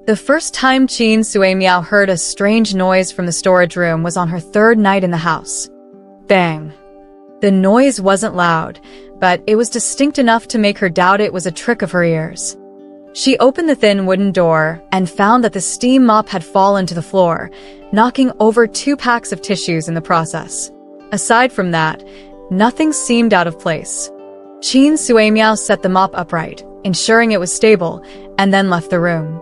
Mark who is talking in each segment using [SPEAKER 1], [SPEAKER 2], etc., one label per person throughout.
[SPEAKER 1] The first time Qin Suemiao heard a strange noise from the storage room was on her third night in the house. Bang. The noise wasn't loud, but it was distinct enough to make her doubt it was a trick of her ears. She opened the thin wooden door and found that the steam mop had fallen to the floor, knocking over 2 packs of tissues in the process. Aside from that, nothing seemed out of place. Qin Suemiao set the mop upright, ensuring it was stable, and then left the room.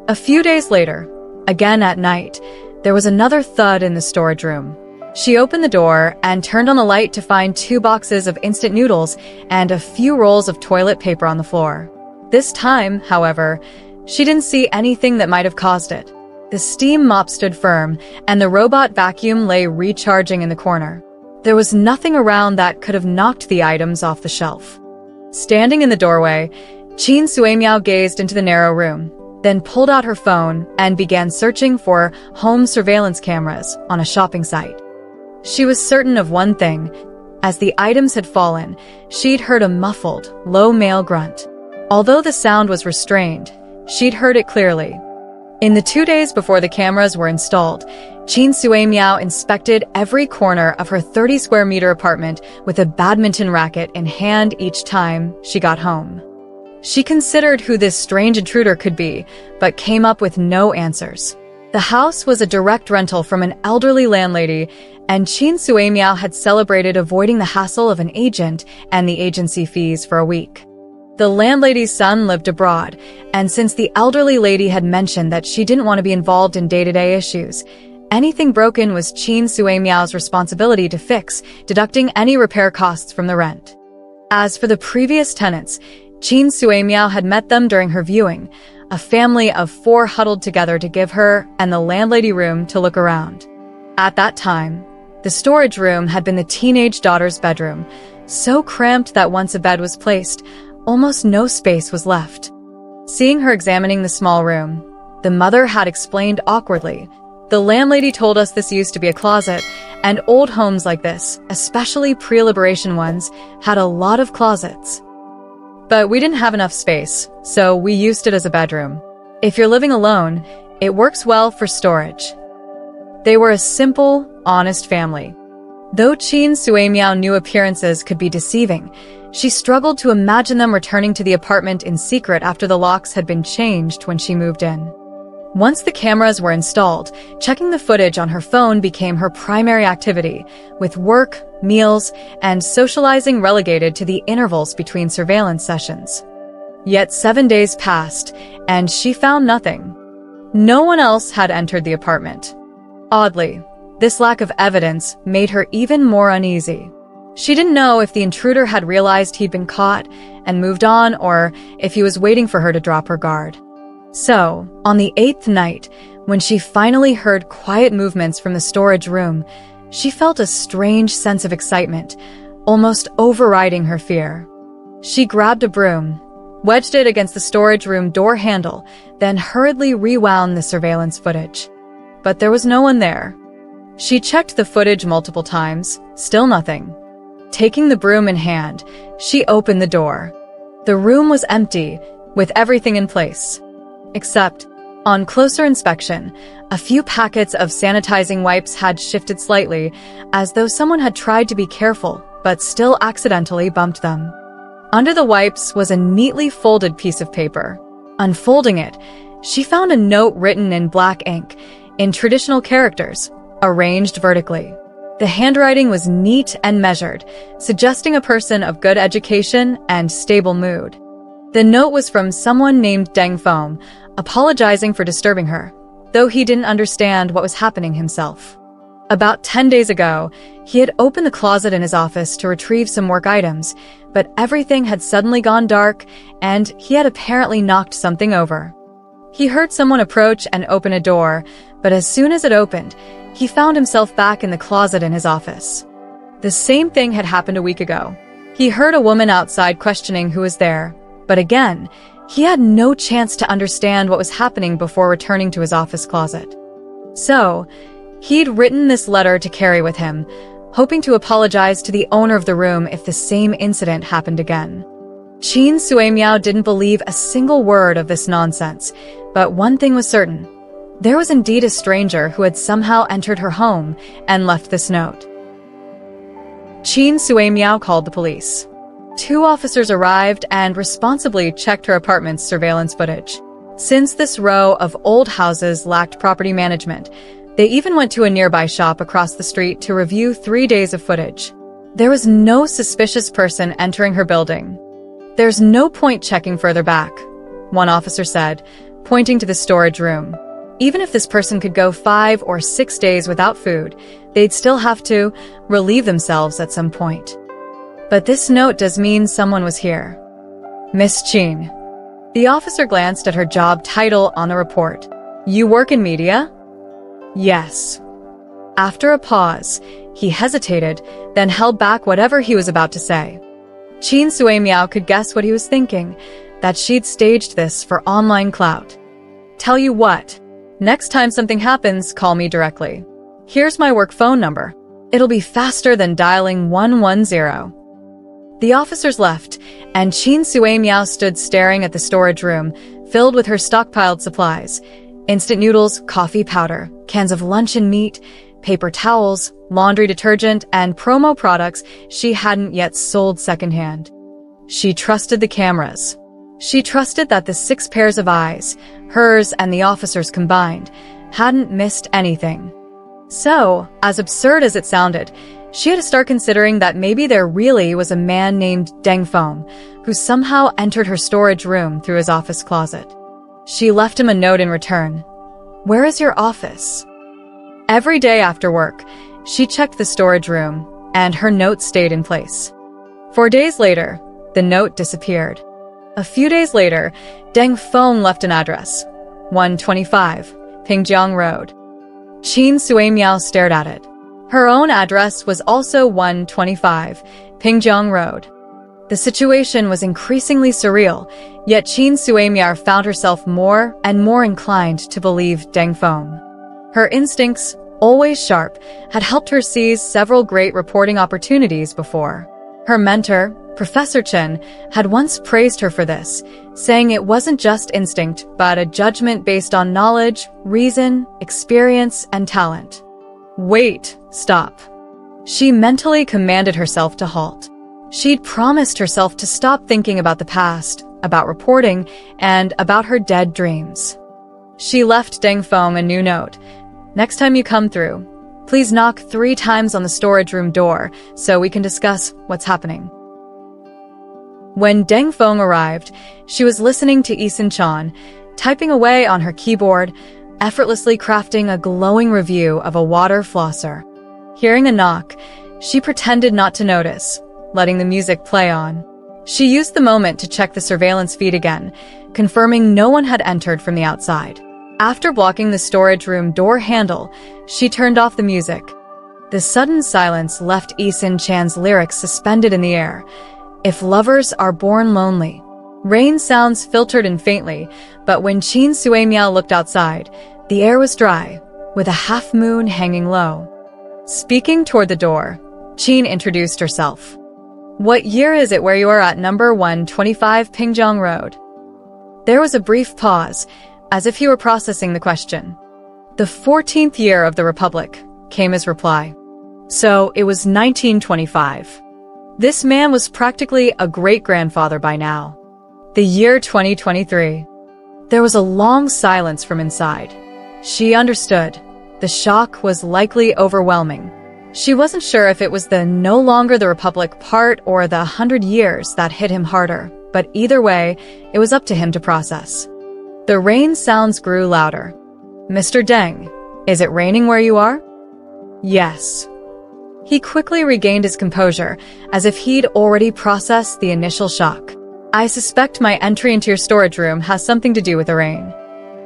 [SPEAKER 1] A few days later, again at night, there was another thud in the storage room. She opened the door and turned on the light to find 2 boxes of instant noodles and a few rolls of toilet paper on the floor. This time, however, she didn't see anything that might have caused it. The steam mop stood firm, and the robot vacuum lay recharging in the corner. There was nothing around that could have knocked the items off the shelf. Standing in the doorway, Qin Suemiao gazed into the narrow room, then pulled out her phone and began searching for home surveillance cameras on a shopping site. She was certain of one thing. As the items had fallen, she'd heard a muffled, low male grunt. Although the sound was restrained, she'd heard it clearly. In the 2 days before the cameras were installed, Qin Suemiao inspected every corner of her 30-square-meter apartment with a badminton racket in hand each time she got home. She considered who this strange intruder could be, but came up with no answers. The house was a direct rental from an elderly landlady, and Qin Suemiao had celebrated avoiding the hassle of an agent and the agency fees for a week. The landlady's son lived abroad, and since the elderly lady had mentioned that she didn't want to be involved in day-to-day issues, anything broken was Qin Suemiao's responsibility to fix, deducting any repair costs from the rent. As for the previous tenants, Qin Suemiao had met them during her viewing, a family of 4 huddled together to give her and the landlady room to look around. At that time, the storage room had been the teenage daughter's bedroom, so cramped that once a bed was placed, almost no space was left. Seeing her examining the small room, the mother had explained awkwardly, "The landlady told us this used to be a closet, and old homes like this, especially pre-liberation ones, had a lot of closets. But we didn't have enough space, so we used it as a bedroom. If you're living alone, it works well for storage." They were a simple, honest family. Though Qin Suemiao knew appearances could be deceiving, she struggled to imagine them returning to the apartment in secret after the locks had been changed when she moved in. Once the cameras were installed, checking the footage on her phone became her primary activity, with work, meals, and socializing relegated to the intervals between surveillance sessions. Yet 7 days passed, and she found nothing. No one else had entered the apartment. Oddly, this lack of evidence made her even more uneasy. She didn't know if the intruder had realized he'd been caught and moved on, or if he was waiting for her to drop her guard. So, on the 8th night, when she finally heard quiet movements from the storage room, she felt a strange sense of excitement, almost overriding her fear. She grabbed a broom, wedged it against the storage room door handle, then hurriedly rewound the surveillance footage. But there was no one there. She checked the footage multiple times, still nothing. Taking the broom in hand, she opened the door. The room was empty, with everything in place. Except, on closer inspection, a few packets of sanitizing wipes had shifted slightly, as though someone had tried to be careful, but still accidentally bumped them. Under the wipes was a neatly folded piece of paper. Unfolding it, she found a note written in black ink, in traditional characters, arranged vertically. The handwriting was neat and measured, suggesting a person of good education and stable mood. The note was from someone named Deng Feng, apologizing for disturbing her, though he didn't understand what was happening himself. About 10 days ago, he had opened the closet in his office to retrieve some work items, but everything had suddenly gone dark, and he had apparently knocked something over. He heard someone approach and open a door, but as soon as it opened, he found himself back in the closet in his office. The same thing had happened a week ago. He heard a woman outside questioning who was there, but again, he had no chance to understand what was happening before returning to his office closet. So, he'd written this letter to carry with him, hoping to apologize to the owner of the room if the same incident happened again. Qin Suemiao didn't believe a single word of this nonsense, but one thing was certain. There was indeed a stranger who had somehow entered her home and left this note. Qin Suemiao called the police. 2 officers arrived and responsibly checked her apartment's surveillance footage. Since this row of old houses lacked property management, they even went to a nearby shop across the street to review 3 days of footage. There was no suspicious person entering her building. "There's no point checking further back," one officer said, pointing to the storage room. Even if this person could go 5 or 6 days without food, they'd still have to relieve themselves at some point. But this note does mean someone was here. "Miss Qin." The officer glanced at her job title on the report. "You work in media?" "Yes." After a pause, he hesitated, then held back whatever he was about to say. Qin Suemiao could guess what he was thinking, that she'd staged this for online clout. "Tell you what, next time something happens, call me directly. Here's my work phone number. It'll be faster than dialing 110. The officers left, and Qin Suemiao stood staring at the storage room, filled with her stockpiled supplies. Instant noodles, coffee powder, cans of luncheon meat, paper towels, laundry detergent, and promo products she hadn't yet sold secondhand. She trusted the cameras. She trusted that the 6 pairs of eyes, hers and the officers combined, hadn't missed anything. So, as absurd as it sounded, she had to start considering that maybe there really was a man named Deng Feng who somehow entered her storage room through his office closet. She left him a note in return. "Where is your office?" Every day after work, she checked the storage room, and her note stayed in place. 4 days later, the note disappeared. A few days later, Deng Feng left an address, 125 Pingjiang Road. Qin Suemiao stared at it. Her own address was also 125 Pingjiang Road. The situation was increasingly surreal, yet Qin Suemiao found herself more and more inclined to believe Deng Feng. Her instincts, always sharp, had helped her seize several great reporting opportunities before. Her mentor, Professor Chen, had once praised her for this, saying it wasn't just instinct, but a judgment based on knowledge, reason, experience, and talent. Wait, stop. She mentally commanded herself to halt. She'd promised herself to stop thinking about the past, about reporting, and about her dead dreams. She left Deng Feng a new note. "Next time you come through, please knock 3 times on the storage room door so we can discuss what's happening." When Deng Feng arrived, she was listening to Eason Chan, typing away on her keyboard, effortlessly crafting a glowing review of a water flosser. Hearing a knock, she pretended not to notice, letting the music play on. She used the moment to check the surveillance feed again, confirming no one had entered from the outside. After blocking the storage room door handle, she turned off the music. The sudden silence left Eason Chan's lyrics suspended in the air. "If lovers are born lonely." Rain sounds filtered in faintly, but when Qin Suemiao looked outside, the air was dry, with a half-moon hanging low. Speaking toward the door, Qin introduced herself. "What year is it where you are at number 125 Pingjiang Road?" There was a brief pause, as if he were processing the question. "The 14th year of the Republic," came his reply. So it was 1925. This man was practically a great-grandfather by now. The year 2023. There was a long silence from inside. She understood. The shock was likely overwhelming. She wasn't sure if it was the no longer the Republic part or the 100 years that hit him harder, but either way, it was up to him to process. The rain sounds grew louder. "Mr. Deng, is it raining where you are?" "Yes." He quickly regained his composure, as if he'd already processed the initial shock. "I suspect my entry into your storage room has something to do with the rain."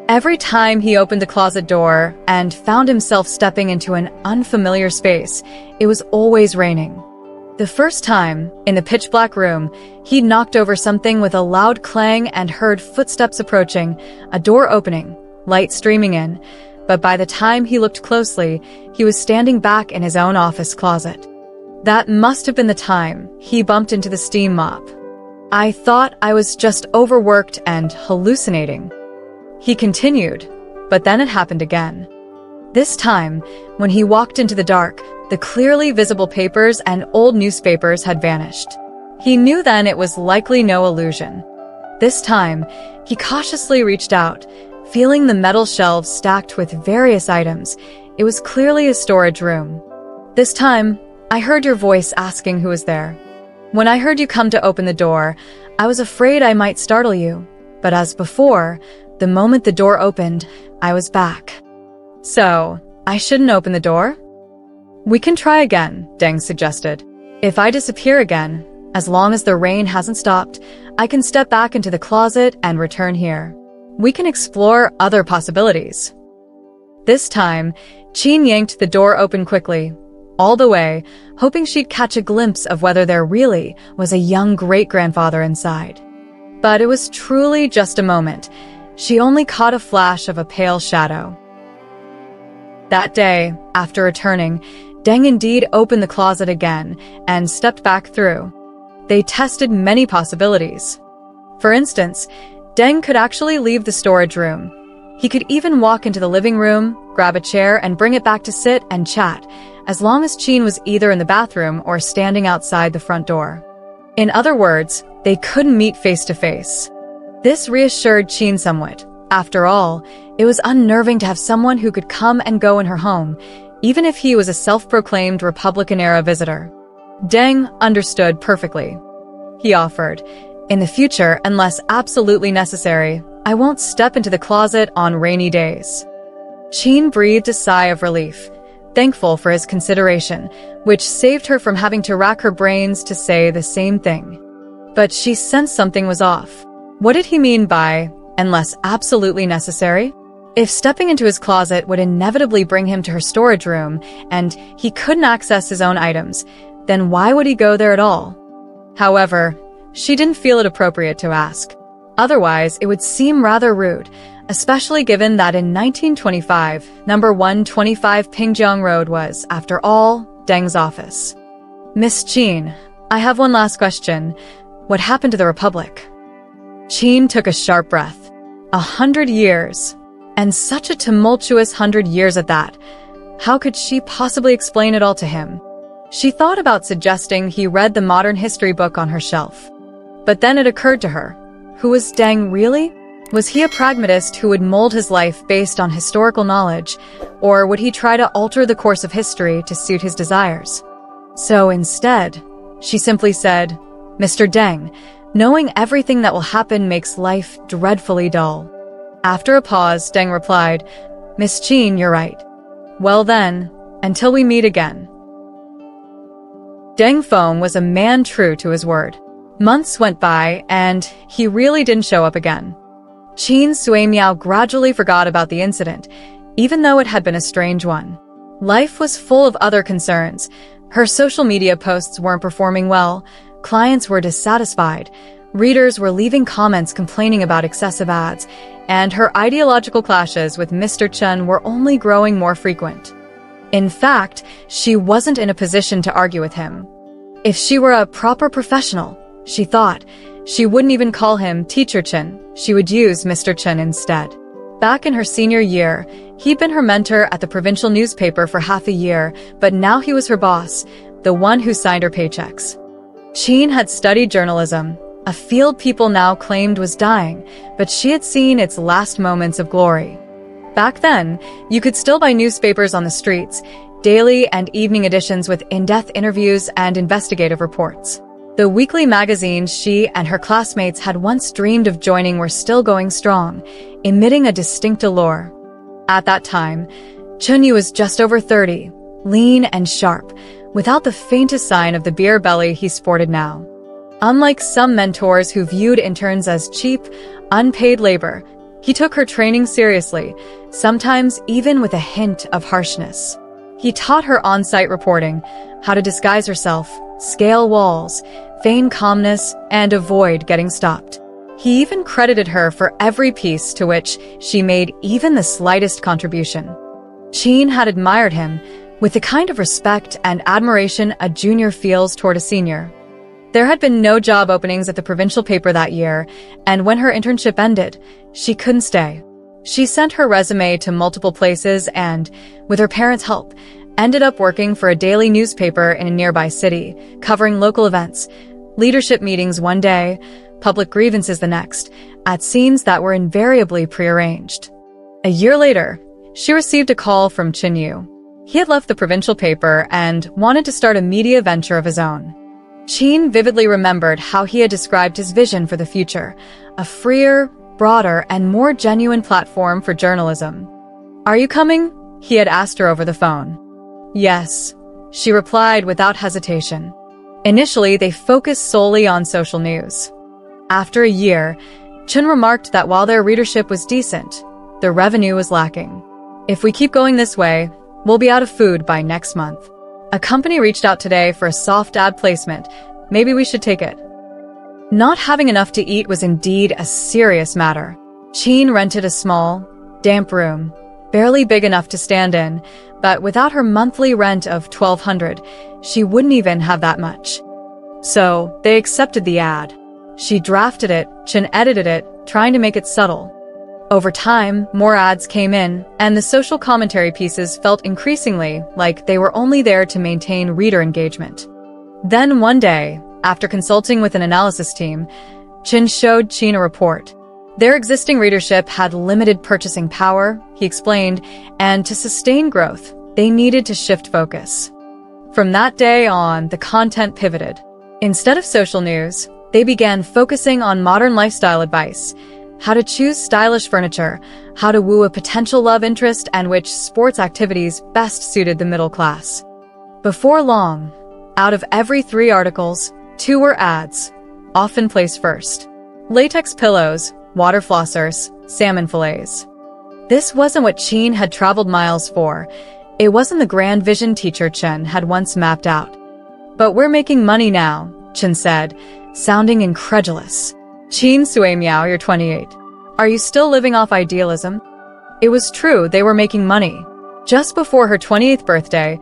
[SPEAKER 1] Every time he opened the closet door and found himself stepping into an unfamiliar space, it was always raining. The first time, in the pitch-black room, he knocked over something with a loud clang and heard footsteps approaching, a door opening, light streaming in. But by the time he looked closely, he was standing back in his own office closet. That must have been the time he bumped into the steam mop. I thought I was just overworked and hallucinating. He continued, but then it happened again. This time, when he walked into the dark, the clearly visible papers and old newspapers had vanished. He knew then it was likely no illusion. This time, he cautiously reached out, feeling the metal shelves stacked with various items. It was clearly a storage room. This time, I heard your voice asking who was there. When I heard you come to open the door, I was afraid I might startle you. But as before, the moment the door opened, I was back. So, I shouldn't open the door? We can try again, Deng suggested. If I disappear again, as long as the rain hasn't stopped, I can step back into the closet and return here. We can explore other possibilities. This time, Qin yanked the door open quickly, all the way, hoping she'd catch a glimpse of whether there really was a young great-grandfather inside. But it was truly just a moment. She only caught a flash of a pale shadow. That day, after returning, Deng indeed opened the closet again and stepped back through. They tested many possibilities. For instance, Deng could actually leave the storage room. He could even walk into the living room, grab a chair, and bring it back to sit and chat, as long as Qin was either in the bathroom or standing outside the front door. In other words, they couldn't meet face to face. This reassured Qin somewhat. After all, it was unnerving to have someone who could come and go in her home, even if he was a self-proclaimed Republican-era visitor. Deng understood perfectly. He offered, "In the future, unless absolutely necessary, I won't step into the closet on rainy days." Qin breathed a sigh of relief, thankful for his consideration, which saved her from having to rack her brains to say the same thing. But she sensed something was off. What did he mean by, "unless absolutely necessary"? If stepping into his closet would inevitably bring him to her storage room, and he couldn't access his own items, then why would he go there at all? However, she didn't feel it appropriate to ask. Otherwise, it would seem rather rude, especially given that in 1925, number 125 Pingjiang Road was, after all, Deng's office. "Miss Qin, I have one last question. What happened to the Republic?" Qin took a sharp breath. 100 years. And such a tumultuous 100 years at that. How could she possibly explain it all to him? She thought about suggesting he read the modern history book on her shelf. But then it occurred to her, who was Deng really? Was he a pragmatist who would mold his life based on historical knowledge, or would he try to alter the course of history to suit his desires? So instead, she simply said, "Mr. Deng, knowing everything that will happen makes life dreadfully dull." After a pause, Deng replied, "Miss Qin, you're right. Well then, until we meet again." Deng Feng was a man true to his word. Months went by, and he really didn't show up again. Qin Suimiao gradually forgot about the incident, even though it had been a strange one. Life was full of other concerns. Her social media posts weren't performing well, clients were dissatisfied, readers were leaving comments complaining about excessive ads, and her ideological clashes with Mr. Chen were only growing more frequent. In fact, she wasn't in a position to argue with him. If she were a proper professional, she thought, she wouldn't even call him Teacher Chen, she would use Mr. Chen instead. Back in her senior year, he'd been her mentor at the provincial newspaper for half a year, but now he was her boss, the one who signed her paychecks. Qin had studied journalism, a field people now claimed was dying, but she had seen its last moments of glory. Back then, you could still buy newspapers on the streets, daily and evening editions with in-depth interviews and investigative reports. The weekly magazines she and her classmates had once dreamed of joining were still going strong, emitting a distinct allure. At that time, Chunyu was just over 30, lean and sharp, without the faintest sign of the beer belly he sported now. Unlike some mentors who viewed interns as cheap, unpaid labor, he took her training seriously, sometimes even with a hint of harshness. He taught her on-site reporting, how to disguise herself, scale walls, feign calmness, and avoid getting stopped. He even credited her for every piece to which she made even the slightest contribution. Qin had admired him with the kind of respect and admiration a junior feels toward a senior. There had been no job openings at the provincial paper that year, and when her internship ended, she couldn't stay. She sent her resume to multiple places and, with her parents' help, ended up working for a daily newspaper in a nearby city, covering local events, leadership meetings one day, public grievances the next, at scenes that were invariably prearranged. A year later, she received a call from Chen Yu. He had left the provincial paper and wanted to start a media venture of his own. Chen vividly remembered how he had described his vision for the future, a freer, broader, and more genuine platform for journalism. "Are you coming?" he had asked her over the phone. "Yes," she replied without hesitation. Initially, they focused solely on social news. After a year, Chen remarked that while their readership was decent, the revenue was lacking. "If we keep going this way, we'll be out of food by next month. A company reached out today for a soft ad placement. Maybe we should take it." Not having enough to eat was indeed a serious matter. Chen rented a small, damp room, barely big enough to stand in, but without her monthly rent of $1,200, she wouldn't even have that much. So, they accepted the ad. She drafted it, Chen edited it, trying to make it subtle. Over time, more ads came in, and the social commentary pieces felt increasingly like they were only there to maintain reader engagement. Then one day, after consulting with an analysis team, Chen showed Chen a report. Their existing readership had limited purchasing power, he explained, and to sustain growth, they needed to shift focus. From that day on, the content pivoted. Instead of social news, they began focusing on modern lifestyle advice, how to choose stylish furniture, how to woo a potential love interest, and which sports activities best suited the middle class. Before long, out of every 3 articles, 2 were ads, often placed first. Latex pillows, water flossers, salmon fillets. This wasn't what Chen had traveled miles for. It wasn't the grand vision teacher Chen had once mapped out. "But we're making money now," Chen said, sounding incredulous. "Chen Sui Miao, you're 28. Are you still living off idealism?" It was true, they were making money. Just before her 28th birthday,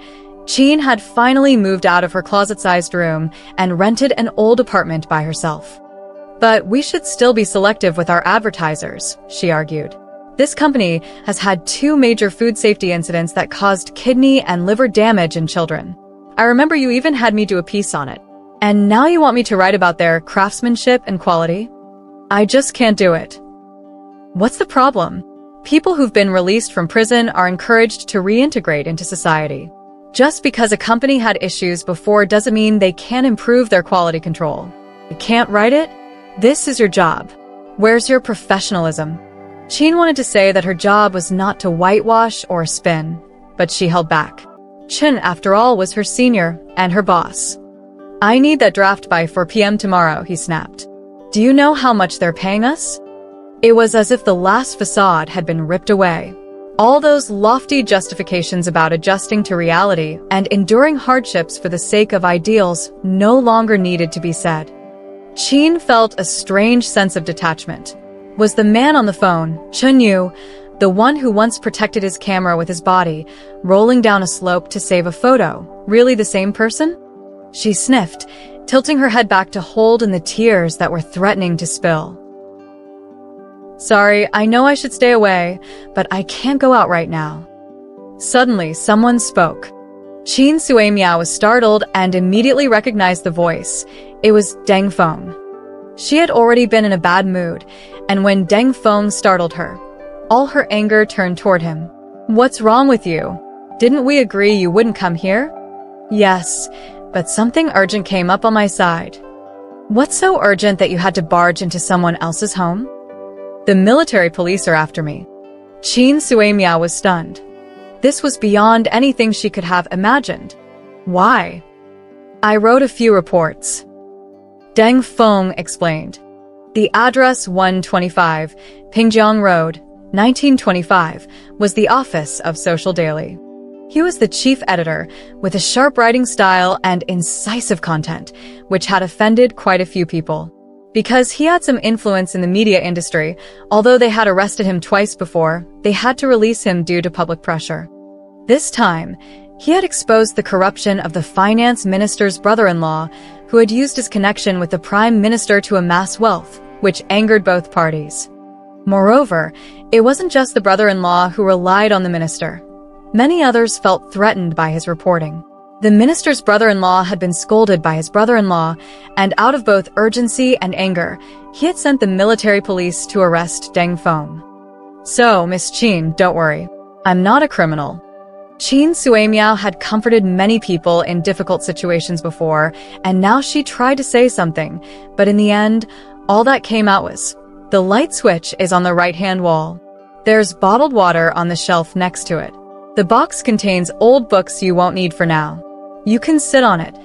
[SPEAKER 1] Chen had finally moved out of her closet-sized room and rented an old apartment by herself. "But we should still be selective with our advertisers," she argued. "This company has had 2 major food safety incidents that caused kidney and liver damage in children. I remember you even had me do a piece on it. And now you want me to write about their craftsmanship and quality? I just can't do it." What's the problem? People who've been released from prison are encouraged to reintegrate into society. Just because a company had issues before doesn't mean they can't improve their quality control. You can't write it? This is your job. Where's your professionalism? Chen wanted to say that her job was not to whitewash or spin, but she held back. Chen, after all, was her senior and her boss. "I need that draft by 4 p.m. tomorrow," he snapped. "Do you know how much they're paying us?" It was as if the last facade had been ripped away. All those lofty justifications about adjusting to reality and enduring hardships for the sake of ideals no longer needed to be said. Chen felt a strange sense of detachment. Was the man on the phone, Chen Yu, the one who once protected his camera with his body, rolling down a slope to save a photo, really the same person? She sniffed, tilting her head back to hold in the tears that were threatening to spill. "Sorry, I know I should stay away, but I can't go out right now." Suddenly, someone spoke. Chen Sui Miao was startled and immediately recognized the voice. It was Deng Feng. She had already been in a bad mood, and when Deng Feng startled her, all her anger turned toward him. "What's wrong with you? Didn't we agree you wouldn't come here?" "Yes, but something urgent came up on my side." "What's so urgent that you had to barge into someone else's home?" "The military police are after me." Chen Sui Miao was stunned. This was beyond anything she could have imagined. "Why?" "I wrote a few reports." Deng Feng explained. The address 125, Pingjiang Road, 1925, was the office of Social Daily. He was the chief editor, with a sharp writing style and incisive content, which had offended quite a few people. Because he had some influence in the media industry, although they had arrested him twice before, they had to release him due to public pressure. This time, he had exposed the corruption of the finance minister's brother-in-law, who had used his connection with the prime minister to amass wealth, which angered both parties. Moreover, it wasn't just the brother-in-law who relied on the minister. Many others felt threatened by his reporting. The minister's brother-in-law had been scolded by his brother-in-law, and out of both urgency and anger, he had sent the military police to arrest Deng Feng. So, Miss Qin, don't worry. I'm not a criminal. Qin Suimiao had comforted many people in difficult situations before, and now she tried to say something, but in the end, all that came out was, the light switch is on the right-hand wall. There's bottled water on the shelf next to it. The box contains old books you won't need for now. You can sit on it.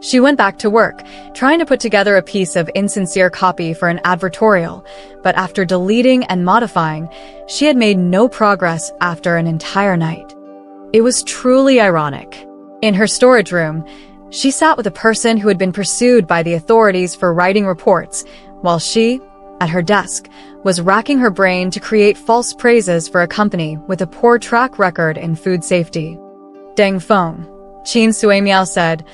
[SPEAKER 1] She went back to work, trying to put together a piece of insincere copy for an advertorial, but after deleting and modifying, she had made no progress after an entire night. It was truly ironic. In her storage room, she sat with a person who had been pursued by the authorities for writing reports, while she, at her desk, was racking her brain to create false praises for a company with a poor track record in food safety. Deng Feng, Qin Suimiao said,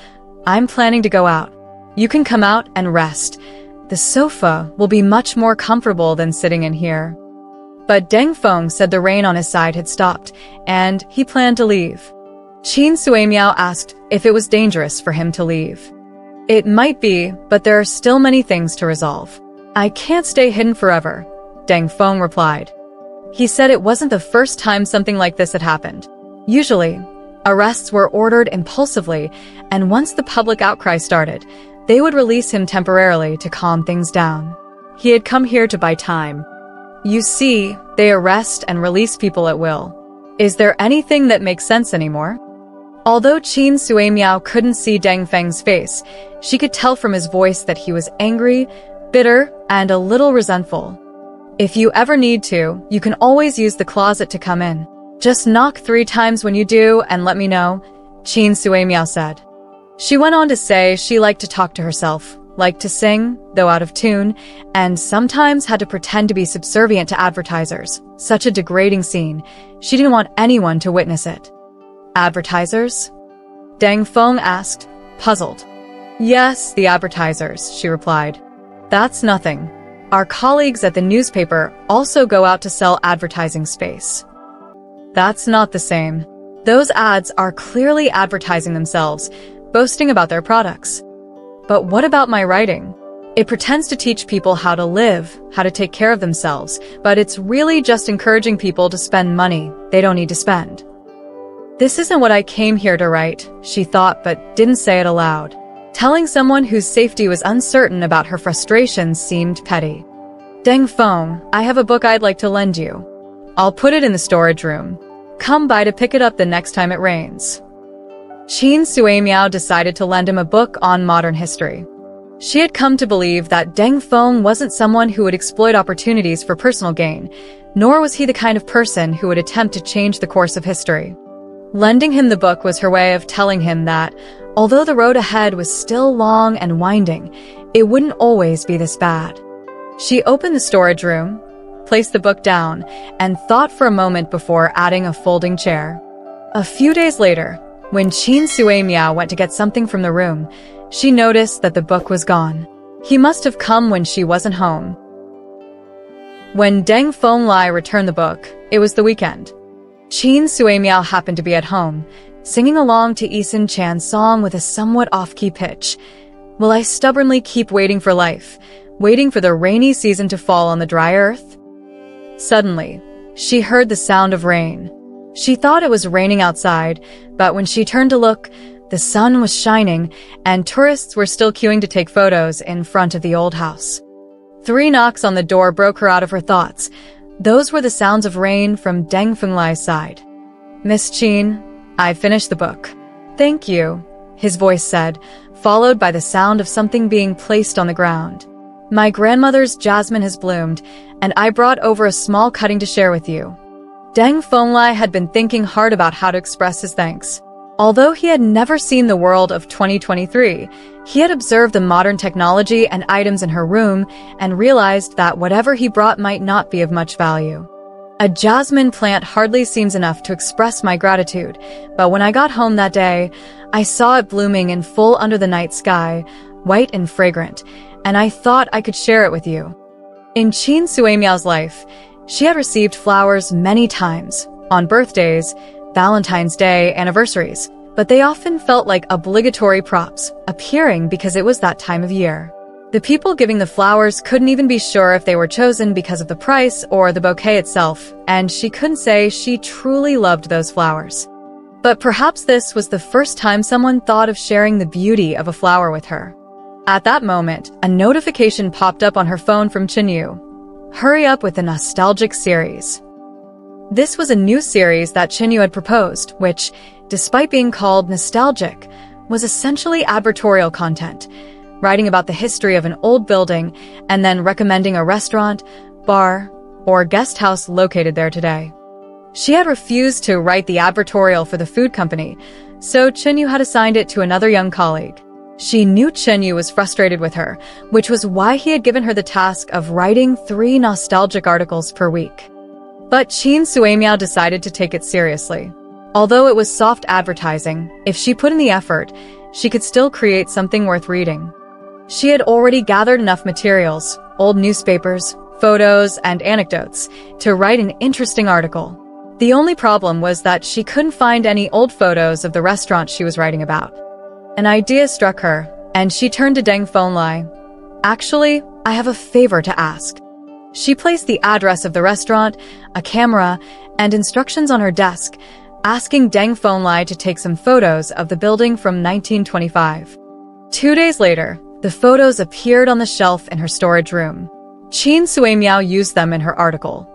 [SPEAKER 1] I'm planning to go out. You can come out and rest. The sofa will be much more comfortable than sitting in here. But Deng Feng said the rain on his side had stopped, and he planned to leave. Qin Suimiao asked if it was dangerous for him to leave. It might be, but there are still many things to resolve. I can't stay hidden forever, Deng Feng replied. He said it wasn't the first time something like this had happened. Usually, arrests were ordered impulsively, and once the public outcry started, they would release him temporarily to calm things down. He had come here to buy time. You see, they arrest and release people at will. Is there anything that makes sense anymore? Although Qin Suimiao couldn't see Deng Feng's face, she could tell from his voice that he was angry, bitter, and a little resentful. If you ever need to, you can always use the closet to come in. Just knock 3 times when you do and let me know, Qin Suimiao said. She went on to say she liked to talk to herself, liked to sing, though out of tune, and sometimes had to pretend to be subservient to advertisers. Such a degrading scene. She didn't want anyone to witness it. Advertisers? Deng Feng asked, puzzled. Yes, the advertisers, she replied. That's nothing. Our colleagues at the newspaper also go out to sell advertising space. That's not the same. Those ads are clearly advertising themselves, boasting about their products. But what about my writing? It pretends to teach people how to live, how to take care of themselves, but it's really just encouraging people to spend money they don't need to spend. This isn't what I came here to write, she thought, but didn't say it aloud. Telling someone whose safety was uncertain about her frustrations seemed petty. Deng Feng, I have a book I'd like to lend you. I'll put it in the storage room. Come by to pick it up the next time it rains. Qin Suimiao decided to lend him a book on modern history. She had come to believe that Deng Feng wasn't someone who would exploit opportunities for personal gain, nor was he the kind of person who would attempt to change the course of history. Lending him the book was her way of telling him that, although the road ahead was still long and winding, it wouldn't always be this bad. She opened the storage room, placed the book down, and thought for a moment before adding a folding chair. A few days later, when Qin Suimiao went to get something from the room, she noticed that the book was gone. He must have come when she wasn't home. When Deng Fenglai returned the book, it was the weekend. Qin Suimiao happened to be at home, singing along to Eason Chan's song with a somewhat off-key pitch. Will I stubbornly keep waiting for life, waiting for the rainy season to fall on the dry earth? Suddenly, she heard the sound of rain. She thought it was raining outside, but when she turned to look, the sun was shining, and tourists were still queuing to take photos in front of the old house. 3 knocks on the door broke her out of her thoughts. Those were the sounds of rain from Deng Fenglai's side. Miss Qin, I finished the book. Thank you, his voice said, followed by the sound of something being placed on the ground. My grandmother's jasmine has bloomed, and I brought over a small cutting to share with you. Deng Fenglai had been thinking hard about how to express his thanks. Although he had never seen the world of 2023, he had observed the modern technology and items in her room and realized that whatever he brought might not be of much value. A jasmine plant hardly seems enough to express my gratitude, but when I got home that day, I saw it blooming in full under the night sky, white and fragrant, and I thought I could share it with you. In Qin Suimiao's life, she had received flowers many times, on birthdays, Valentine's Day, anniversaries, but they often felt like obligatory props, appearing because it was that time of year. The people giving the flowers couldn't even be sure if they were chosen because of the price or the bouquet itself, and she couldn't say she truly loved those flowers. But perhaps this was the first time someone thought of sharing the beauty of a flower with her. At that moment, a notification popped up on her phone from Chenyu. Hurry up with the nostalgic series. This was a new series that Chenyu had proposed, which, despite being called nostalgic, was essentially advertorial content, writing about the history of an old building and then recommending a restaurant, bar, or guest house located there today. She had refused to write the advertorial for the food company, so Chenyu had assigned it to another young colleague. She knew Chenyu was frustrated with her, which was why he had given her the task of writing 3 nostalgic articles per week. But Qin Suimiao decided to take it seriously. Although it was soft advertising, if she put in the effort, she could still create something worth reading. She had already gathered enough materials, old newspapers, photos, and anecdotes, to write an interesting article. The only problem was that she couldn't find any old photos of the restaurant she was writing about. An idea struck her, and she turned to Deng Fenlai. Actually, I have a favor to ask. She placed the address of the restaurant, a camera, and instructions on her desk, asking Deng Fenlai to take some photos of the building from 1925. 2 days later, the photos appeared on the shelf in her storage room. Qin Suimiao used them in her article.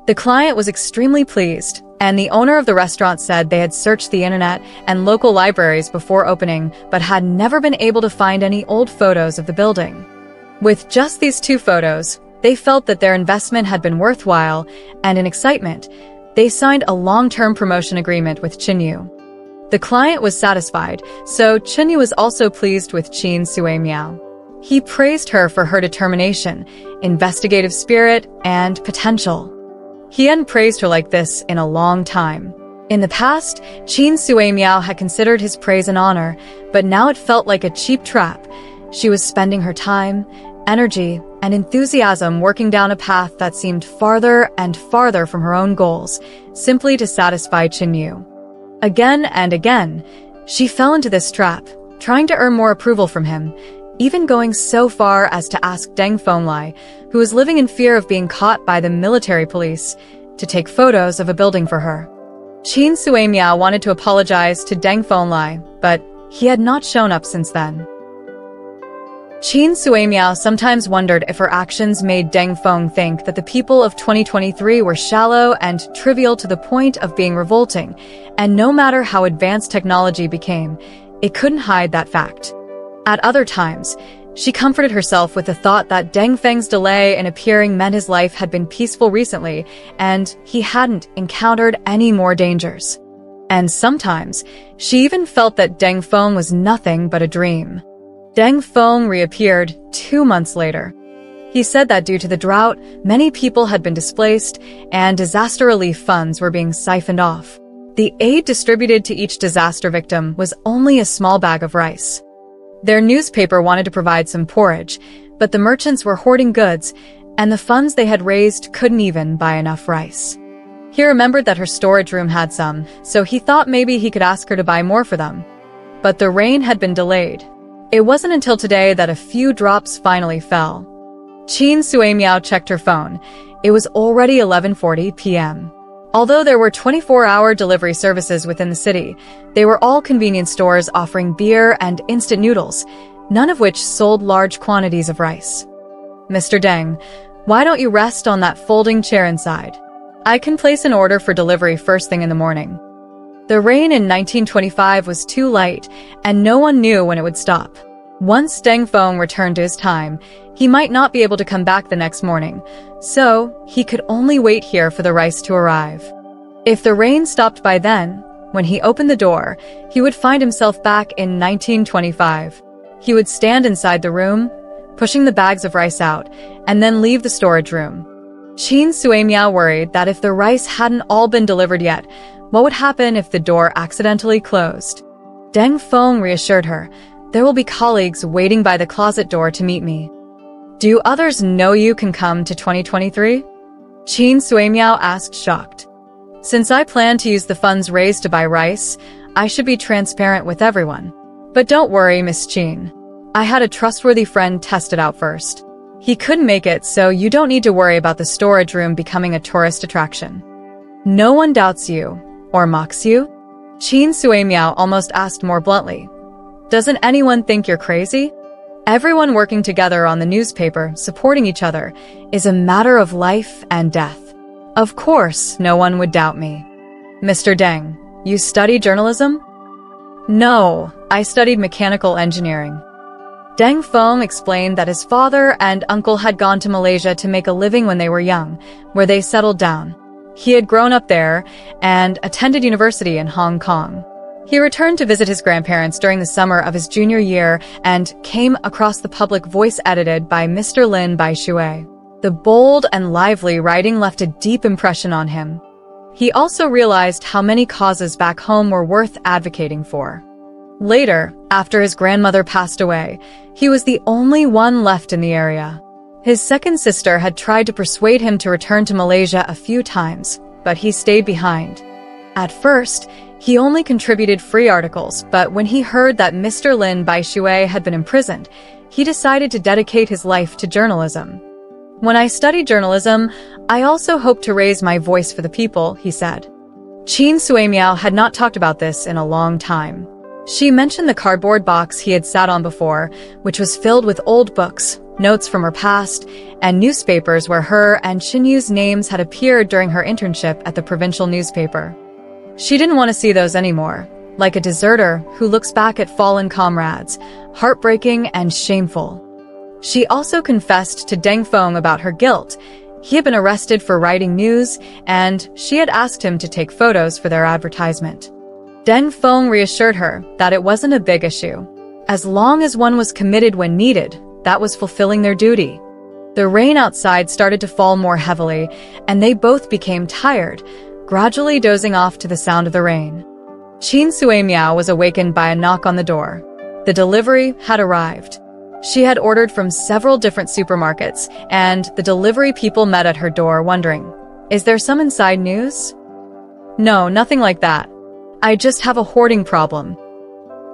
[SPEAKER 1] The client was extremely pleased, and the owner of the restaurant said they had searched the internet and local libraries before opening but had never been able to find any old photos of the building. With just these 2 photos, they felt that their investment had been worthwhile, and in excitement, they signed a long-term promotion agreement with Chenyu. The client was satisfied, so Chenyu was also pleased with Qin Suimiao. He praised her for her determination, investigative spirit, and potential. He hadn't praised her like this in a long time. In the past, Qin Suimiao had considered his praise an honor, but now it felt like a cheap trap. She was spending her time, energy, and enthusiasm working down a path that seemed farther and farther from her own goals, simply to satisfy Chenyu. Again and again, she fell into this trap, trying to earn more approval from him, even going so far as to ask Deng Fenlai, who was living in fear of being caught by the military police, to take photos of a building for her. Qin Suimiao wanted to apologize to Deng Fenlai, but he had not shown up since then. Qin Suimiao sometimes wondered if her actions made Deng Feng think that the people of 2023 were shallow and trivial to the point of being revolting, and no matter how advanced technology became, it couldn't hide that fact. At other times, she comforted herself with the thought that Deng Feng's delay in appearing meant his life had been peaceful recently, and he hadn't encountered any more dangers. And sometimes, she even felt that Deng Feng was nothing but a dream. Deng Feng reappeared 2 months later. He said that due to the drought, many people had been displaced, and disaster relief funds were being siphoned off. The aid distributed to each disaster victim was only a small bag of rice. Their newspaper wanted to provide some porridge, but the merchants were hoarding goods, and the funds they had raised couldn't even buy enough rice. He remembered that her storage room had some, so he thought maybe he could ask her to buy more for them. But the rain had been delayed. It wasn't until today that a few drops finally fell. Qin Suimiao checked her phone. It was already 11:40 p.m. Although there were 24-hour delivery services within the city, they were all convenience stores offering beer and instant noodles, none of which sold large quantities of rice. Mr. Deng, why don't you rest on that folding chair inside? I can place an order for delivery first thing in the morning. The rain in 1925 was too light, and no one knew when it would stop. Once Deng Feng returned to his time, he might not be able to come back the next morning, so he could only wait here for the rice to arrive. If the rain stopped by then, when he opened the door, he would find himself back in 1925. He would stand inside the room, pushing the bags of rice out, and then leave the storage room. Qin Suimiao worried that if the rice hadn't all been delivered yet, what would happen if the door accidentally closed? Deng Feng reassured her, There will be colleagues waiting by the closet door to meet me. Do others know you can come to 2023? Qin Suimiao asked, shocked. Since I plan to use the funds raised to buy rice, I should be transparent with everyone. But don't worry, Miss Qin. I had a trustworthy friend test it out first. He couldn't make it, so you don't need to worry about the storage room becoming a tourist attraction. No one doubts you, or mocks you? Qin Suimiao almost asked more bluntly. Doesn't anyone think you're crazy? Everyone working together on the newspaper, supporting each other, is a matter of life and death. Of course, no one would doubt me. Mr. Deng, you study journalism? No, I studied mechanical engineering. Deng Feng explained that his father and uncle had gone to Malaysia to make a living when they were young, where they settled down. He had grown up there and attended university in Hong Kong. He returned to visit his grandparents during the summer of his junior year and came across the public voice edited by Mr. Lin Baishui. The bold and lively writing left a deep impression on him. He also realized how many causes back home were worth advocating for. Later, after his grandmother passed away, he was the only one left in the area. His second sister had tried to persuade him to return to Malaysia a few times, but he stayed behind. At first, he only contributed free articles, but when he heard that Mr. Lin Baishui had been imprisoned, he decided to dedicate his life to journalism. When I studied journalism, I also hoped to raise my voice for the people, he said. Qin Suimiao had not talked about this in a long time. She mentioned the cardboard box he had sat on before, which was filled with old books, notes from her past, and newspapers where her and Xin Yu's names had appeared during her internship at the provincial newspaper. She didn't want to see those anymore, like a deserter who looks back at fallen comrades, heartbreaking and shameful. She also confessed to Deng Feng about her guilt. He had been arrested for writing news, and she had asked him to take photos for their advertisement. Deng Feng reassured her that it wasn't a big issue. As long as one was committed when needed, that was fulfilling their duty. The rain outside started to fall more heavily, and they both became tired, gradually dozing off to the sound of the rain. Qin Suimiao was awakened by a knock on the door. The delivery had arrived. She had ordered from several different supermarkets, and the delivery people met at her door wondering, "Is there some inside news?" "No, nothing like that. I just have a hoarding problem."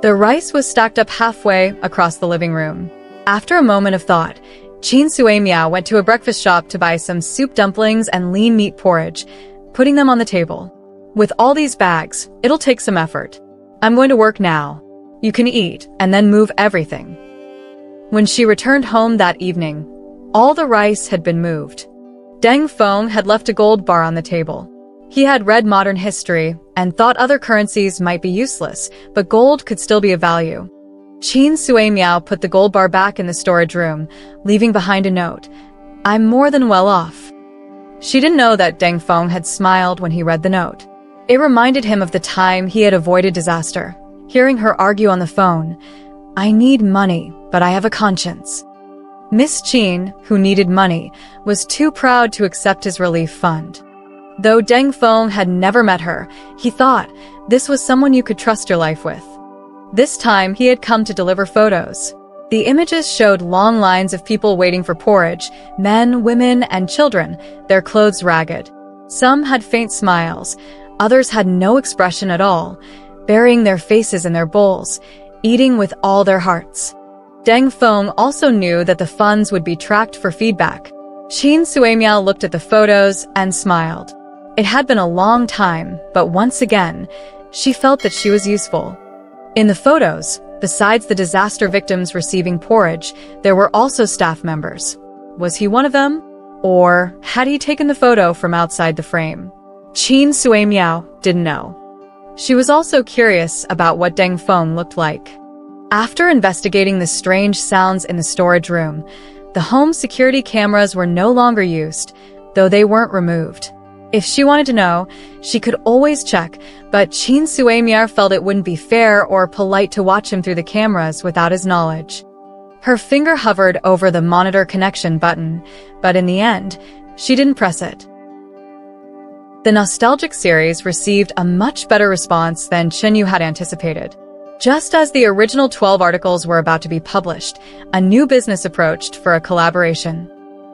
[SPEAKER 1] The rice was stacked up halfway across the living room. After a moment of thought, Qin Suimiao went to a breakfast shop to buy some soup dumplings and lean meat porridge, putting them on the table. "With all these bags, it'll take some effort. I'm going to work now. You can eat and then move everything." When she returned home that evening, all the rice had been moved. Deng Feng had left a gold bar on the table. He had read modern history and thought other currencies might be useless, but gold could still be of value. Qin Suimiao put the gold bar back in the storage room, leaving behind a note. "I'm more than well off." She didn't know that Deng Feng had smiled when he read the note. It reminded him of the time he had avoided disaster, hearing her argue on the phone. "I need money, but I have a conscience." Miss Qin, who needed money, was too proud to accept his relief fund. Though Deng Feng had never met her, he thought this was someone you could trust your life with. This time, he had come to deliver photos. The images showed long lines of people waiting for porridge, men, women, and children, their clothes ragged. Some had faint smiles, others had no expression at all, burying their faces in their bowls, eating with all their hearts. Deng Feng also knew that the funds would be tracked for feedback. Qin Suimiao looked at the photos and smiled. It had been a long time, but once again, she felt that she was useful. In the photos, besides the disaster victims receiving porridge, there were also staff members. Was he one of them? Or had he taken the photo from outside the frame? Qin Suimiao didn't know. She was also curious about what Deng Feng looked like. After investigating the strange sounds in the storage room, the home security cameras were no longer used, though they weren't removed. If she wanted to know, she could always check, but Qin Suimiao felt it wouldn't be fair or polite to watch him through the cameras without his knowledge. Her finger hovered over the monitor connection button, but in the end, she didn't press it. The nostalgic series received a much better response than Xin Yu had anticipated. Just as the original 12 articles were about to be published, a new business approached for a collaboration.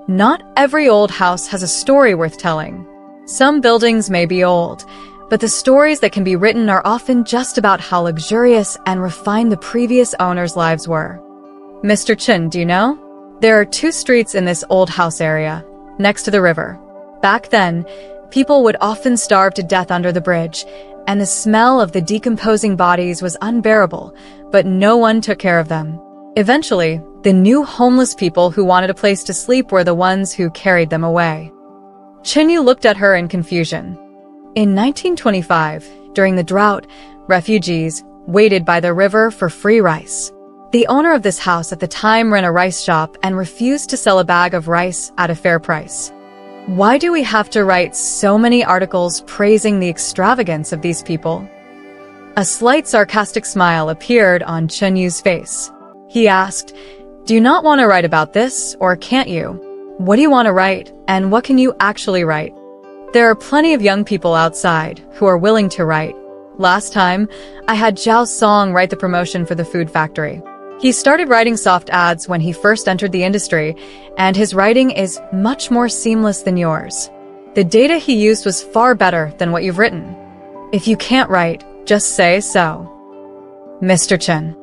[SPEAKER 1] Not every old house has a story worth telling. Some buildings may be old, but the stories that can be written are often just about how luxurious and refined the previous owners' lives were. Mr. Chen, do you know? There are 2 streets in this old house area, next to the river. Back then, people would often starve to death under the bridge, and the smell of the decomposing bodies was unbearable, but no one took care of them. Eventually, the new homeless people who wanted a place to sleep were the ones who carried them away. Chen Yu looked at her in confusion. In 1925, during the drought, refugees waited by the river for free rice. The owner of this house at the time ran a rice shop and refused to sell a bag of rice at a fair price. Why do we have to write so many articles praising the extravagance of these people? A slight sarcastic smile appeared on Chen Yu's face. He asked, "Do you not want to write about this, or can't you? What do you want to write, and what can you actually write? There are plenty of young people outside who are willing to write. Last time, I had Zhao Song write the promotion for the food factory. He started writing soft ads when he first entered the industry, and his writing is much more seamless than yours. The data he used was far better than what you've written. If you can't write, just say so." Mr. Chen.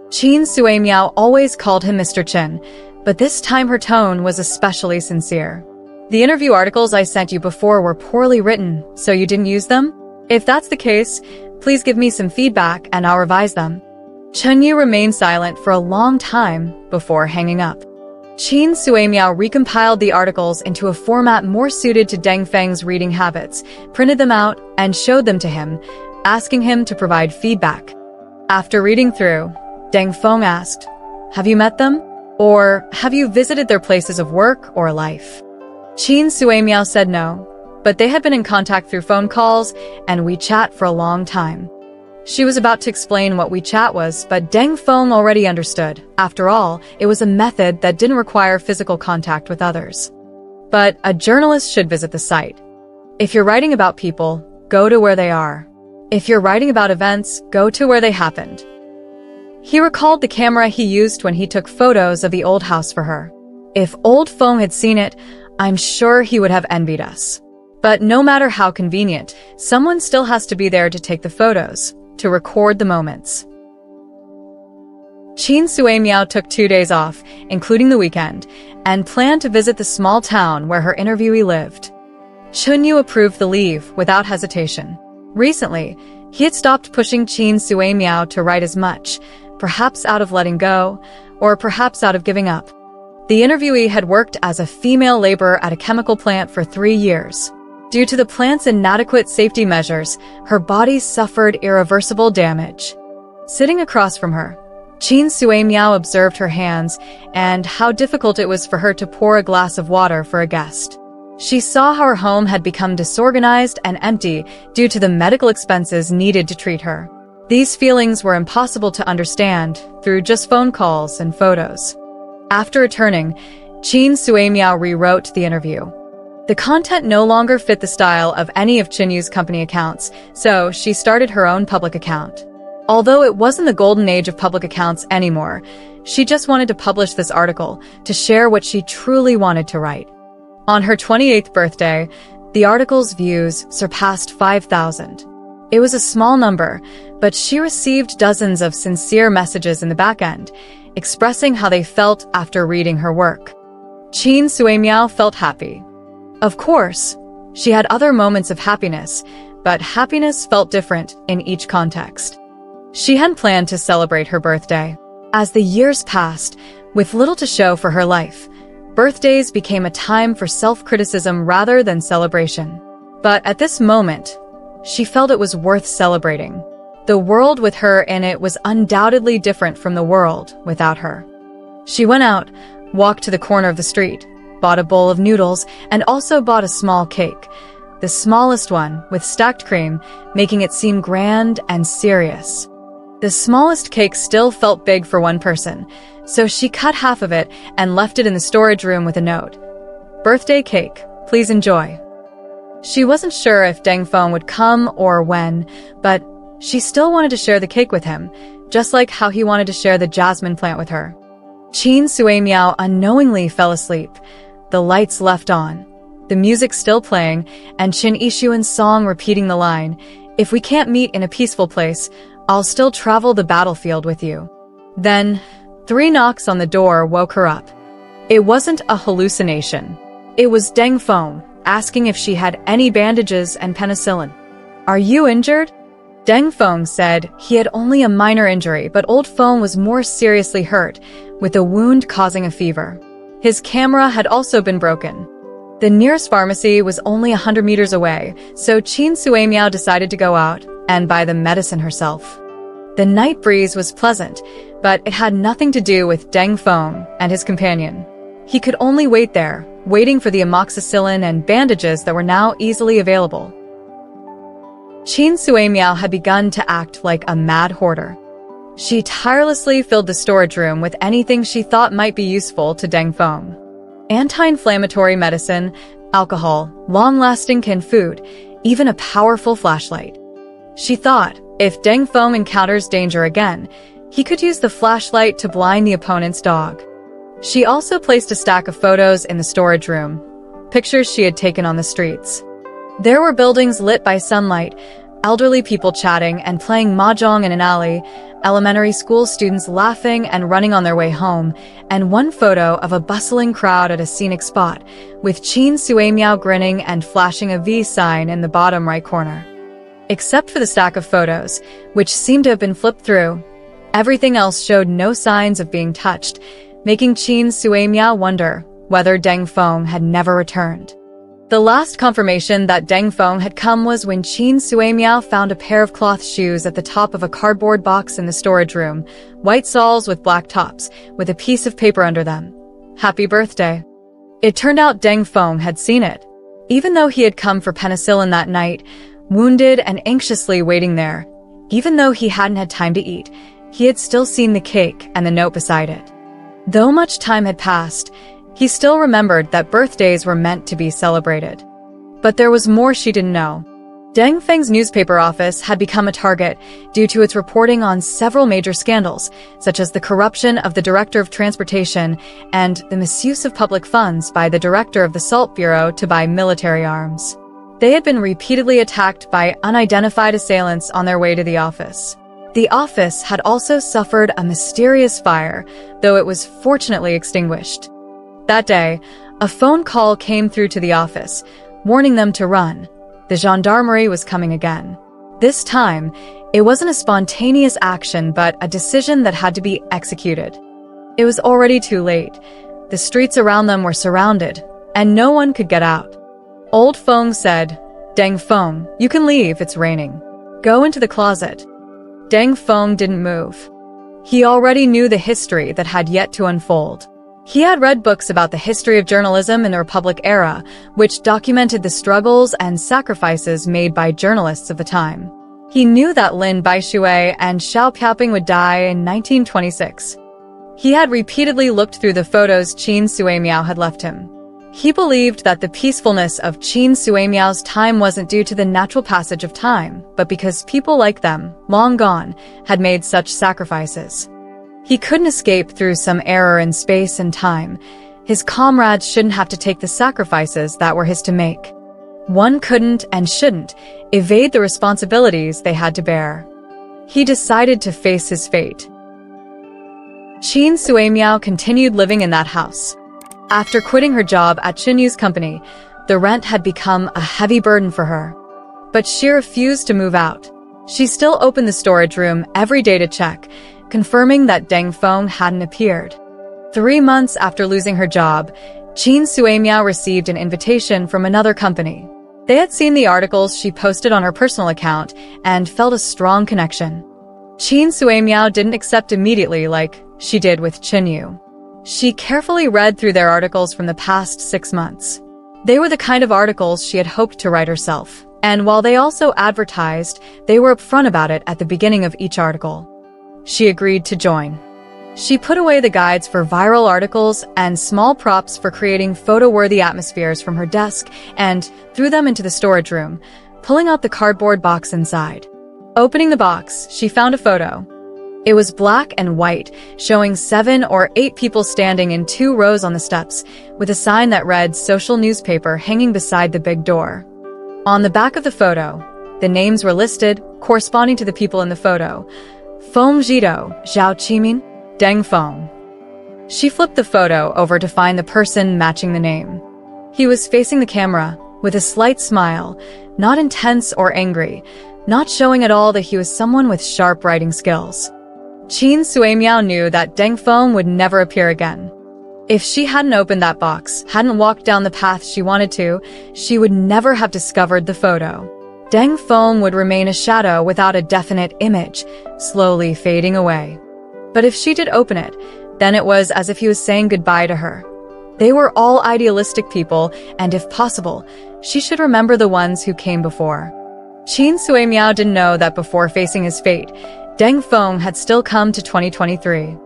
[SPEAKER 1] Qin Sui Miao always called him Mr. Chen, but this time her tone was especially sincere. "The interview articles I sent you before were poorly written, so you didn't use them? If that's the case, please give me some feedback and I'll revise them." Chen Yu remained silent for a long time before hanging up. Qin Sui Miao recompiled the articles into a format more suited to Deng Feng's reading habits, printed them out, and showed them to him, asking him to provide feedback. After reading through, Deng Feng asked, "Have you met them? Or have you visited their places of work or life?" Qin Sui Miao said no, but they had been in contact through phone calls and WeChat for a long time. She was about to explain what WeChat was, but Deng Feng already understood. After all, it was a method that didn't require physical contact with others. But a journalist should visit the site. If you're writing about people, go to where they are. If you're writing about events, go to where they happened. He recalled the camera he used when he took photos of the old house for her. If old Feng had seen it, I'm sure he would have envied us. But no matter how convenient, someone still has to be there to take the photos, to record the moments. Qin Sui Miao took 2 days off, including the weekend, and planned to visit the small town where her interviewee lived. Chen Yu approved the leave without hesitation. Recently, he had stopped pushing Qin Sui Miao to write as much, perhaps out of letting go, or perhaps out of giving up. The interviewee had worked as a female laborer at a chemical plant for 3 years. Due to the plant's inadequate safety measures, her body suffered irreversible damage. Sitting across from her, Qin Sui Miao observed her hands and how difficult it was for her to pour a glass of water for a guest. She saw how her home had become disorganized and empty due to the medical expenses needed to treat her. These feelings were impossible to understand through just phone calls and photos. After returning, Qin Sui Miao rewrote the interview. The content no longer fit the style of any of Chen Yu's company accounts, so she started her own public account. Although it wasn't the golden age of public accounts anymore, she just wanted to publish this article to share what she truly wanted to write. On her 28th birthday, the article's views surpassed 5,000. It was a small number, but she received dozens of sincere messages in the back end, expressing how they felt after reading her work. Qin Sui Miao felt happy. Of course, she had other moments of happiness, but happiness felt different in each context. She hadn't planned to celebrate her birthday. As the years passed, with little to show for her life, birthdays became a time for self-criticism rather than celebration. But at this moment, she felt it was worth celebrating. The world with her in it was undoubtedly different from the world without her. She went out, walked to the corner of the street, bought a bowl of noodles, and also bought a small cake, the smallest one with stacked cream, making it seem grand and serious. The smallest cake still felt big for one person, so she cut half of it and left it in the storage room with a note. "Birthday cake, please enjoy." She wasn't sure if Deng Feng would come or when, but she still wanted to share the cake with him, just like how he wanted to share the jasmine plant with her. Qin Sui Miao unknowingly fell asleep. The lights left on, the music still playing, and Qin Yixuan's song repeating the line, "If we can't meet in a peaceful place, I'll still travel the battlefield with you." Then, 3 knocks on the door woke her up. It wasn't a hallucination. It was Deng Feng, asking if she had any bandages and penicillin. "Are you injured?" Deng Feng said he had only a minor injury, but old Feng was more seriously hurt, with a wound causing a fever. His camera had also been broken. The nearest pharmacy was only 100 meters away, so Qin Sui Miao decided to go out and buy the medicine herself. The night breeze was pleasant, but it had nothing to do with Deng Feng and his companion. He could only wait there, waiting for the amoxicillin and bandages that were now easily available. Qin Sui Miao had begun to act like a mad hoarder. She tirelessly filled the storage room with anything she thought might be useful to Deng Feng. Anti-inflammatory medicine, alcohol, long-lasting canned food, even a powerful flashlight. She thought, if Deng Feng encounters danger again, he could use the flashlight to blind the opponent's dog. She also placed a stack of photos in the storage room, pictures she had taken on the streets. There were buildings lit by sunlight, elderly people chatting and playing mahjong in an alley, elementary school students laughing and running on their way home, and one photo of a bustling crowd at a scenic spot, with Qin Sui Miao grinning and flashing a V sign in the bottom right corner. Except for the stack of photos, which seemed to have been flipped through, everything else showed no signs of being touched, making Qin Sui Miao wonder whether Deng Feng had never returned. The last confirmation that Deng Feng had come was when Qin Sui Miao found a pair of cloth shoes at the top of a cardboard box in the storage room, white soles with black tops, with a piece of paper under them. "Happy birthday." It turned out Deng Feng had seen it. Even though he had come for penicillin that night, wounded and anxiously waiting there, even though he hadn't had time to eat, he had still seen the cake and the note beside it. Though much time had passed, he still remembered that birthdays were meant to be celebrated. But there was more she didn't know. Deng Feng's newspaper office had become a target due to its reporting on several major scandals, such as the corruption of the Director of Transportation and the misuse of public funds by the Director of the Salt Bureau to buy military arms. They had been repeatedly attacked by unidentified assailants on their way to the office. The office had also suffered a mysterious fire, though it was fortunately extinguished. That day, a phone call came through to the office, warning them to run. The gendarmerie was coming again. This time, it wasn't a spontaneous action but a decision that had to be executed. It was already too late. The streets around them were surrounded, and no one could get out. Old Feng said, "Deng Feng, you can leave, it's raining. Go into the closet." Deng Feng didn't move. He already knew the history that had yet to unfold. He had read books about the history of journalism in the Republic era, which documented the struggles and sacrifices made by journalists of the time. He knew that Lin Baishui and Xiao Piaoping would die in 1926. He had repeatedly looked through the photos Qin Sui Miao had left him. He believed that the peacefulness of Qin Sui Miao's time wasn't due to the natural passage of time, but because people like them, long gone, had made such sacrifices. He couldn't escape through some error in space and time. His comrades shouldn't have to take the sacrifices that were his to make. One couldn't and shouldn't evade the responsibilities they had to bear. He decided to face his fate. Qin Sui Miao continued living in that house. After quitting her job at Qin Yu's company, the rent had become a heavy burden for her. But she refused to move out. She still opened the storage room every day to check, confirming that Deng Feng hadn't appeared. 3 months after losing her job, Qin Sui Miao received an invitation from another company. They had seen the articles she posted on her personal account and felt a strong connection. Qin Sui Miao didn't accept immediately like she did with Qin Yu. She carefully read through their articles from the past 6 months. They were the kind of articles she had hoped to write herself, and while they also advertised, they were upfront about it at the beginning of each article. She agreed to join. She put away the guides for viral articles and small props for creating photo-worthy atmospheres from her desk and threw them into the storage room, pulling out the cardboard box inside. Opening the box, she found a photo. It was black and white, showing 7 or 8 people standing in 2 rows on the steps, with a sign that read "Social Newspaper" hanging beside the big door. On the back of the photo, the names were listed, corresponding to the people in the photo. Feng Zhido, Zhao Qimin, Deng Feng. She flipped the photo over to find the person matching the name. He was facing the camera, with a slight smile, not intense or angry, not showing at all that he was someone with sharp writing skills. Qin Suimiao knew that Deng Feng would never appear again. If she hadn't opened that box, hadn't walked down the path she wanted to, she would never have discovered the photo. Deng Feng would remain a shadow without a definite image, slowly fading away. But if she did open it, then it was as if he was saying goodbye to her. They were all idealistic people, and if possible, she should remember the ones who came before. Qin Suimiao didn't know that before facing his fate, Deng Feng had still come to 2023.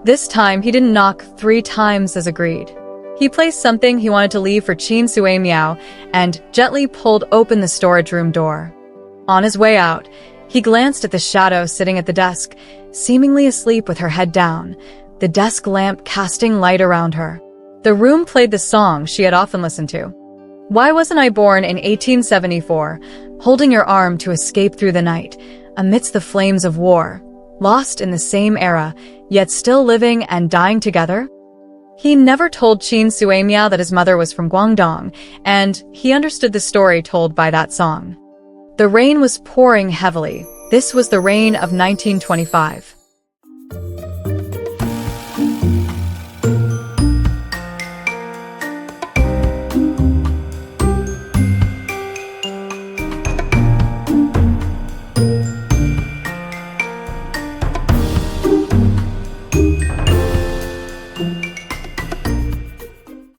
[SPEAKER 1] This time, he didn't knock 3 times as agreed. He placed something he wanted to leave for Qin Suimiao and gently pulled open the storage room door. On his way out, he glanced at the shadow sitting at the desk, seemingly asleep with her head down, the desk lamp casting light around her. The room played the song she had often listened to. Why wasn't I born in 1874, holding your arm to escape through the night, amidst the flames of war, lost in the same era, yet still living and dying together? He never told Qin Suimiao that his mother was from Guangdong, and he understood the story told by that song. The rain was pouring heavily. This was the rain of 1925.